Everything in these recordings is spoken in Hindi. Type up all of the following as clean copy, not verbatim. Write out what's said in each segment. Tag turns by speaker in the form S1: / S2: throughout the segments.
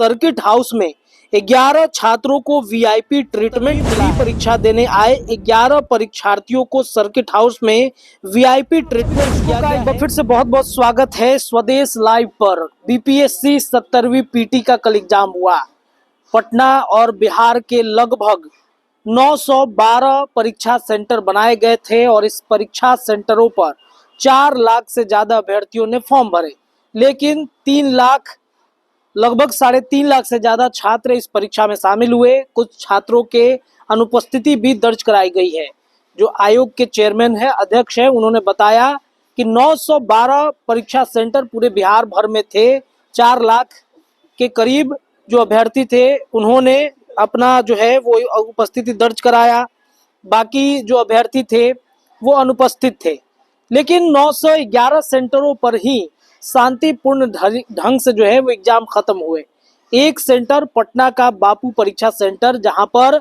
S1: सर्किट हाउस में 11 छात्रों को वीआईपी ट्रीटमेंट मिली। परीक्षा देने आए 11 परीक्षार्थियों को सर्किट हाउस में वीआईपी ट्रीटमेंट किया गया। एक बार फिर से बहुत बहुत स्वागत है स्वदेश लाइव पर। बीपीएससी 70वीं पीटी का कल एग्जाम हुआ। पटना और बिहार के लगभग 912 परीक्षा सेंटर बनाए गए थे और इस परीक्षा सेंटरों पर 4 लाख से ज्यादा अभ्यर्थियों ने फॉर्म भरे, लेकिन 3 लाख लगभग 3.5 लाख से ज्यादा छात्र इस परीक्षा में शामिल हुए। कुछ छात्रों के अनुपस्थिति भी दर्ज कराई गई है। जो आयोग के चेयरमैन है, अध्यक्ष है, उन्होंने बताया कि 912 परीक्षा सेंटर पूरे बिहार भर में थे। 4 लाख के करीब जो अभ्यर्थी थे उन्होंने अपना जो है वो उपस्थिति दर्ज कराया। बाकी जो अभ्यर्थी थे वो अनुपस्थित थे, लेकिन 911 सेंटरों पर ही शांतिपूर्ण ढंग से जो है वो एग्जाम खत्म हुए। एक सेंटर पटना का बापू परीक्षा सेंटर, जहां पर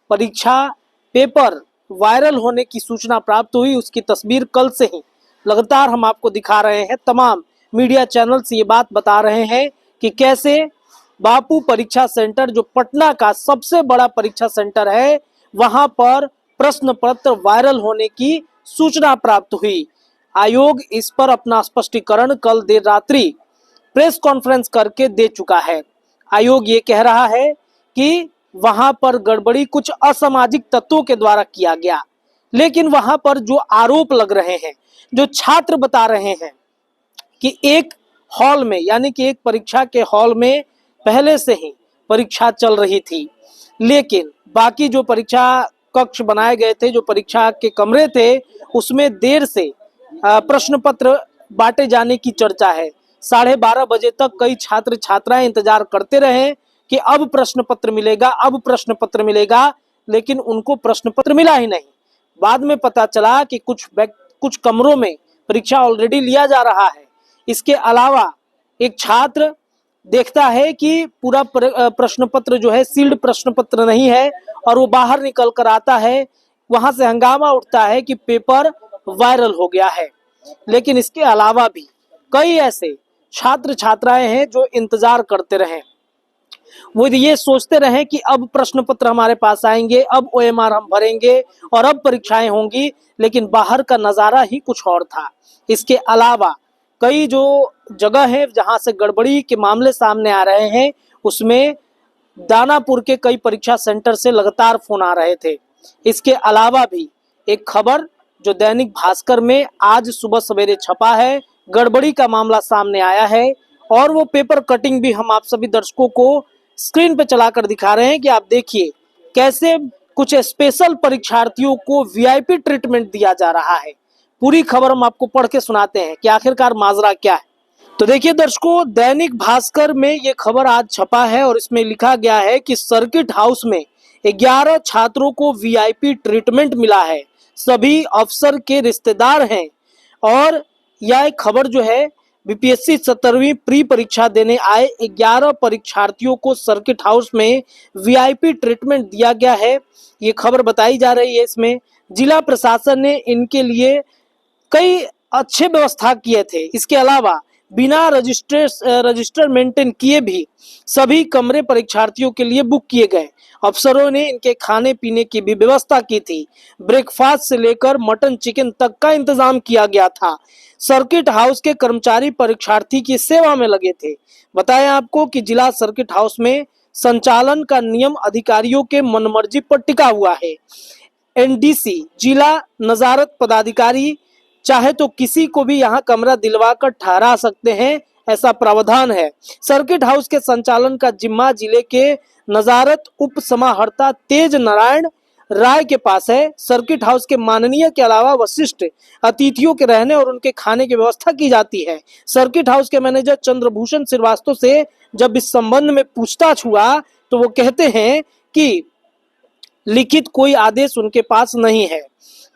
S1: परीक्षा पेपर वायरल होने की सूचना प्राप्त हुई, उसकी तस्वीर कल से ही लगातार हम आपको दिखा रहे हैं। तमाम मीडिया चैनल से ये बात बता रहे हैं कि कैसे बापू परीक्षा सेंटर, जो पटना का सबसे बड़ा परीक्षा सेंटर है, वहां पर प्रश्न पत्र वायरल होने की सूचना प्राप्त हुई। आयोग इस पर अपना स्पष्टीकरण कल देर रात्रि प्रेस कॉन्फ्रेंस करके दे चुका है। आयोग ये कह रहा है कि वहां पर गड़बड़ी कुछ असामाजिक तत्वों के द्वारा किया गया, लेकिन वहां पर जो आरोप लग रहे हैं, जो छात्र बता रहे हैं कि एक हॉल में, यानी कि एक परीक्षा के हॉल में पहले से ही परीक्षा चल रही थी, लेकिन बाकी जो परीक्षा कक्ष बनाए गए थे, जो परीक्षा के कमरे थे, उसमें देर से प्रश्न पत्र बांटे जाने की चर्चा है। 12:30 बजे तक कई छात्र छात्राएं इंतजार करते रहे कि अब प्रश्न पत्र मिलेगा, अब प्रश्न पत्र मिलेगा, लेकिन उनको प्रश्न पत्र मिला ही नहीं। बाद में पता चला कि कुछ कमरों में परीक्षा ऑलरेडी लिया जा रहा है। इसके अलावा एक छात्र देखता है कि पूरा प्रश्न पत्र जो है सील्ड प्रश्न पत्र नहीं है और वो बाहर निकल कर आता है। वहां से हंगामा उठता है कि पेपर वायरल हो गया है। लेकिन इसके अलावा भी कई ऐसे छात्र छात्राएं हैं जो इंतजार करते रहे, वो ये सोचते रहे कि अब प्रश्न पत्र हमारे पास आएंगे, अब ओएमआर हम भरेंगे और अब परीक्षाएं होंगी, लेकिन बाहर का नजारा ही कुछ और था। इसके अलावा कई जो जगह है जहां से गड़बड़ी के मामले सामने आ रहे हैं, उसमें दानापुर के कई परीक्षा सेंटर से लगातार फोन आ रहे थे। इसके अलावा भी एक खबर जो दैनिक भास्कर में आज सुबह सवेरे छपा है, गड़बड़ी का मामला सामने आया है और वो पेपर कटिंग भी हम आप सभी दर्शकों को स्क्रीन पे चलाकर दिखा रहे हैं कि आप देखिए कैसे कुछ स्पेशल परीक्षार्थियों को वीआईपी ट्रीटमेंट दिया जा रहा है। पूरी खबर हम आपको पढ़ के सुनाते हैं कि आखिरकार माजरा क्या है। तो देखिए दर्शकों, दैनिक भास्कर में ये खबर आज छपा है और इसमें लिखा गया है कि सर्किट हाउस में 11 छात्रों को वीआईपी ट्रीटमेंट मिला है, सभी अफसर के रिश्तेदार हैं। और यह खबर जो है बीपीएससी 70वीं प्री परीक्षा देने आए 11 परीक्षार्थियों को सर्किट हाउस में वीआईपी ट्रीटमेंट दिया गया है, ये खबर बताई जा रही है। इसमें जिला प्रशासन ने इनके लिए कई अच्छे व्यवस्था किए थे। इसके अलावा बिना रजिस्टर मेंटेन किए भी सभी कमरे परीक्षार्थियों के लिए बुक किए गए। अफसरों ने इनके खाने पीने की भी व्यवस्था की थी। ब्रेकफास्ट से लेकर मटन चिकन तक का इंतजाम किया गया था। सर्किट हाउस के कर्मचारी परीक्षार्थी की सेवा में लगे थे। बताया आपको कि जिला सर्किट हाउस में संचालन का नियम अधिकारियों के मनमर्जी पर टिका हुआ है। एनडीसी जिला नजारत पदाधिकारी चाहे तो किसी को भी यहाँ कमरा दिलवाकर ठहरा सकते हैं, ऐसा प्रावधान है। सर्किट हाउस के संचालन का जिम्मा जिले के नजारत उप समाहर्ता तेज नारायण राय के पास है। सर्किट हाउस के माननीय के अलावा वशिष्ठ अतिथियों के रहने और उनके खाने की व्यवस्था की जाती है। सर्किट हाउस के मैनेजर चंद्रभूषण श्रीवास्तव से जब इस संबंध में पूछताछ हुआ तो वो कहते हैं कि लिखित कोई आदेश उनके पास नहीं है।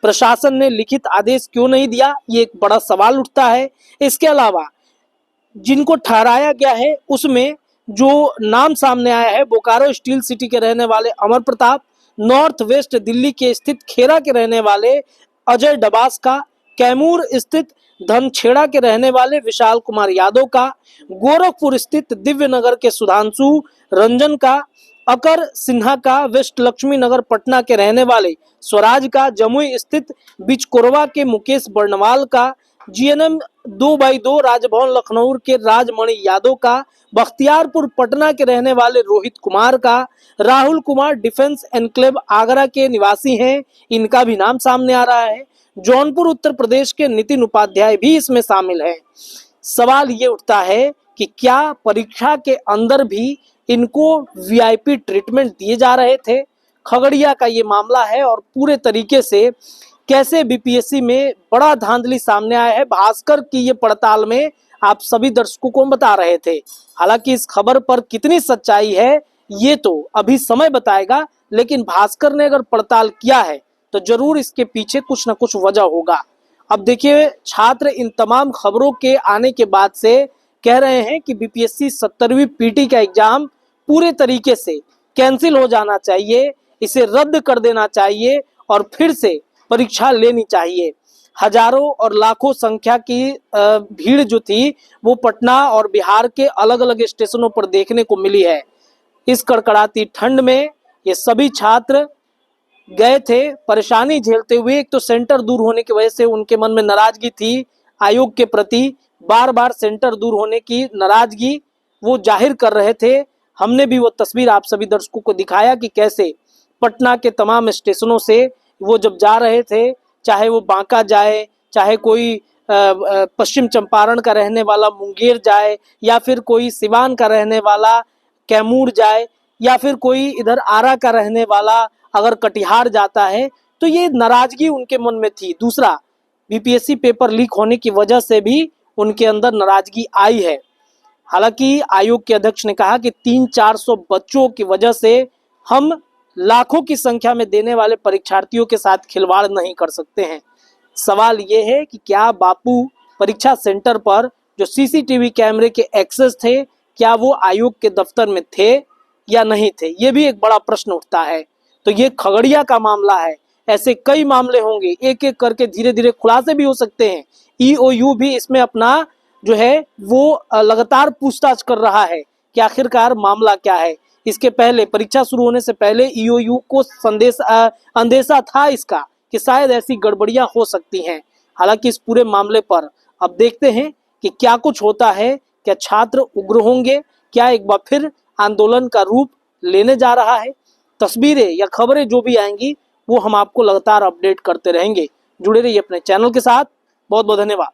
S1: प्रशासन ने लिखित आदेश क्यों नहीं दिया, ये एक बड़ा सवाल उठता है। इसके अलावा जिनको ठहराया गया है उसमें जो नाम सामने आया है, बोकारो स्टील सिटी के रहने वाले अमर प्रताप, नॉर्थ वेस्ट दिल्ली के स्थित खेरा के रहने वाले अजय डबास का, कैमूर स्थित धनछेड़ा के रहने वाले विशाल कुमार यादव का, गोरखपुर स्थित दिव्यनगर के सुधांशु रंजन का, अकर सिन्हा का, वेस्ट लक्ष्मी नगर पटना के रहने वाले स्वराज का, जमुई स्थित बिचकोरवा के मुकेश बर्णवाल का, जीएनएम 2x2 राजभवन लखनऊ के राजमणि यादव का, बख्तियारपुर पटना के रहने वाले रोहित कुमार का, राहुल कुमार डिफेंस एनक्लेव आगरा के निवासी हैं, इनका भी नाम सामने आ रहा है। जौनपुर उत्तर प्रदेश के नितिन उपाध्याय भी इसमें शामिल हैं। सवाल ये उठता है कि क्या परीक्षा के अंदर भी इनको वीआईपी ट्रीटमेंट दिए जा रहे थे? खगड़िया का ये मामला है और पूरे तरीके से कैसे बीपीएससी में बड़ा धांधली सामने आया है, भास्कर की ये पड़ताल में आप सभी दर्शकों को बता रहे थे। हालांकि इस खबर पर कितनी सच्चाई है ये तो अभी समय बताएगा, लेकिन भास्कर ने अगर पड़ताल किया है तो जरूर इसके पीछे कुछ ना कुछ वजह होगा। अब देखिए, छात्र इन तमाम खबरों के आने के बाद से कह रहे हैं कि बीपीएससी 70वीं पीटी का एग्जाम पूरे तरीके से कैंसिल हो जाना चाहिए, इसे रद्द कर देना चाहिए और फिर से परीक्षा लेनी चाहिए। हजारों और लाखों संख्या की भीड़ जो थी वो पटना और बिहार के अलग अलग स्टेशनों पर देखने को मिली है। इस कड़कड़ाती ठंड में ये सभी छात्र गए थे परेशानी झेलते हुए। एक तो सेंटर दूर होने की वजह से उनके मन में नाराजगी थी आयोग के प्रति, बार बार सेंटर दूर होने की नाराजगी वो जाहिर कर रहे थे। हमने भी वो तस्वीर आप सभी दर्शकों को दिखाया कि कैसे पटना के तमाम स्टेशनों से वो जब जा रहे थे, चाहे वो बांका जाए, चाहे कोई पश्चिम चंपारण का रहने वाला मुंगेर जाए, या फिर कोई सिवान का रहने वाला कैमूर जाए, या फिर कोई इधर आरा का रहने वाला अगर कटिहार जाता है, तो ये नाराजगी उनके मन में थी। दूसरा, बीपीएससी पेपर लीक होने की वजह से भी उनके अंदर नाराजगी आई है। हालांकि आयोग के अध्यक्ष ने कहा कि 300-400 बच्चों की वजह से हम लाखों की संख्या में देने वाले परीक्षार्थियों के साथ खिलवाड़ नहीं कर सकते हैं। सवाल ये है कि क्या बापू परीक्षा सेंटर पर जो सीसीटीवी कैमरे के एक्सेस थे, क्या वो आयोग के दफ्तर में थे या नहीं थे, ये भी एक बड़ा प्रश्न उठता है। तो ये खगड़िया का मामला है, ऐसे कई मामले होंगे, एक एक करके धीरे धीरे खुलासे भी हो सकते हैं। ईओयू भी इसमें अपना जो है वो लगातार पूछताछ कर रहा है कि आखिरकार मामला क्या है। इसके पहले, परीक्षा शुरू होने से पहले ईओयू को अंदेशा था इसका कि शायद ऐसी गड़बड़ियां हो सकती हैं। हालांकि इस पूरे मामले पर अब देखते हैं कि क्या कुछ होता है। क्या छात्र उग्र होंगे? क्या एक बार फिर आंदोलन का रूप लेने जा रहा है? तस्वीरें या खबरें जो भी आएंगी वो हम आपको लगातार अपडेट करते रहेंगे। जुड़े रहिए अपने चैनल के साथ। बहुत बहुत धन्यवाद।